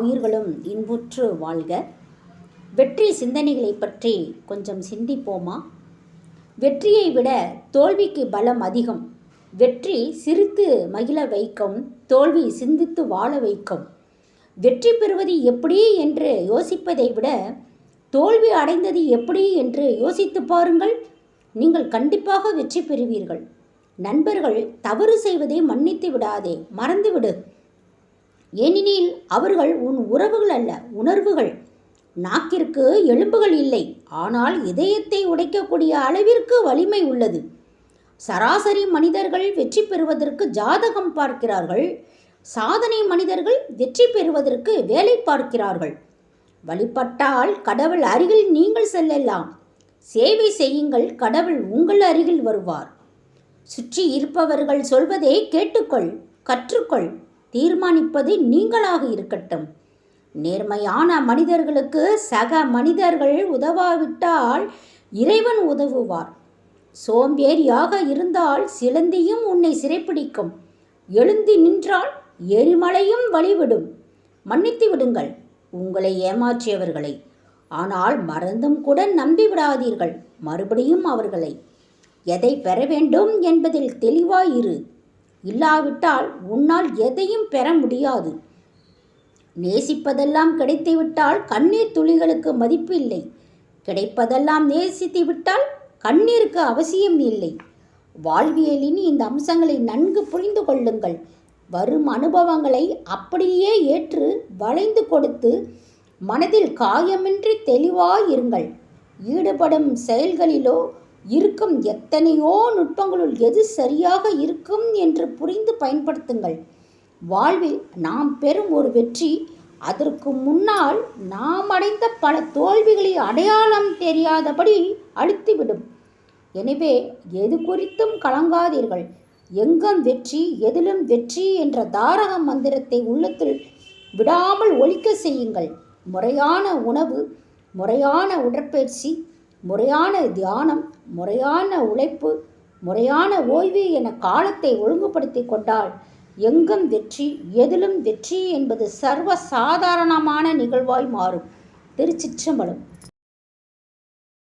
உயிர்களும் இன்புற்று வாழ்க. வெற்றி சிந்தனைகளை பற்றி கொஞ்சம் சிந்திப்போமா? வெற்றியை விட தோல்விக்கு பலம் அதிகம். வெற்றி சிரித்து மகிழ வைக்கும், தோல்வி சிந்தித்து வாழ வைக்கும். வெற்றி பெறுவது எப்படி என்று யோசிப்பதை விட தோல்வி அடைந்தது எப்படி என்று யோசித்து பாருங்கள். நீங்கள் கண்டிப்பாக வெற்றி பெறுவீர்கள். நண்பர்கள் தவறு செய்வதை மன்னித்து விடாதே, மறந்துவிடு. ஏனெனில் அவர்கள் உன் உறவுகள் அல்ல, உணர்வுகள். நாக்கிற்கு எலும்புகள் இல்லை, ஆனால் இதயத்தை உடைக்கக்கூடிய அளவிற்கு வலிமை உள்ளது. சராசரி மனிதர்கள் வெற்றி பெறுவதற்கு ஜாதகம் பார்க்கிறார்கள். சாதனை மனிதர்கள் வெற்றி பெறுவதற்கு வேலை பார்க்கிறார்கள். வழிபட்டால் கடவுள் அருகில் நீங்கள் செல்லலாம். சேவை செய்யுங்கள், கடவுள் உங்கள் அருகில் வருவார். சுற்றி இருப்பவர்கள் சொல்வதை கேட்டுக்கொள், கற்றுக்கொள். தீர்மானிப்பது நீங்களாக இருக்கட்டும். நேர்மையான மனிதர்களுக்கு சக மனிதர்கள் உதவாவிட்டால் இறைவன் உதவுவார். சோம்பேறியாக இருந்தால் சிலந்தியும் உன்னை சிறைப்பிடிக்கும். எழுந்து நின்றால் எரிமலையும் வழிவிடும். மன்னித்து விடுங்கள் உங்களை ஏமாற்றியவர்களை. ஆனால் மறந்தும் கூட நம்பிவிடாதீர்கள் மறுபடியும் அவர்களை. எதை பெற வேண்டும் என்பதில் தெளிவாயிரு. இல்லாவிட்டால் உன்னால் எதையும் பெற முடியாது. நேசிப்பதெல்லாம் கிடைத்துவிட்டால் கண்ணீர் துளிகளுக்கு மதிப்பு இல்லை. கிடைப்பதெல்லாம் நேசித்து விட்டால் கண்ணீருக்கு அவசியம் இல்லை. வாழ்வியலின் இந்த அம்சங்களை நன்கு புரிந்து கொள்ளுங்கள். வரும் அனுபவங்களை அப்படியே ஏற்று வளைந்து கொடுத்து மனதில் காயமின்றி தெளிவாயிருங்கள். ஈடுபடும் செயல்களிலோ இருக்கும் எத்தனையோ நுட்பங்களுள் எது சரியாக இருக்கும் என்று புரிந்து பயன்படுத்துங்கள். வாழ்வில் நாம் பெறும் ஒரு வெற்றி அதற்கு முன்னால் நாம் அடைந்த பல தோல்விகளை அடையாளம் தெரியாதபடி அழித்துவிடும். எனவே எது குறித்தும் கலங்காதீர்கள். எங்கும் வெற்றி, எதிலும் வெற்றி என்ற தாரக மந்திரத்தை உள்ளத்தில் விடாமல் ஒலிக்க செய்யுங்கள். முறையான உணவு, முறையான உடற்பயிற்சி, முறையான தியானம், முறையான உழைப்பு, முறையான ஓய்வு என காலத்தை ஒழுங்குபடுத்தி கொண்டால் எங்கும் வெற்றி, எதிலும் வெற்றி என்பது சர்வ சாதாரணமான நிகழ்வாய் மாறும். திருச்சிற்றம்பலம்.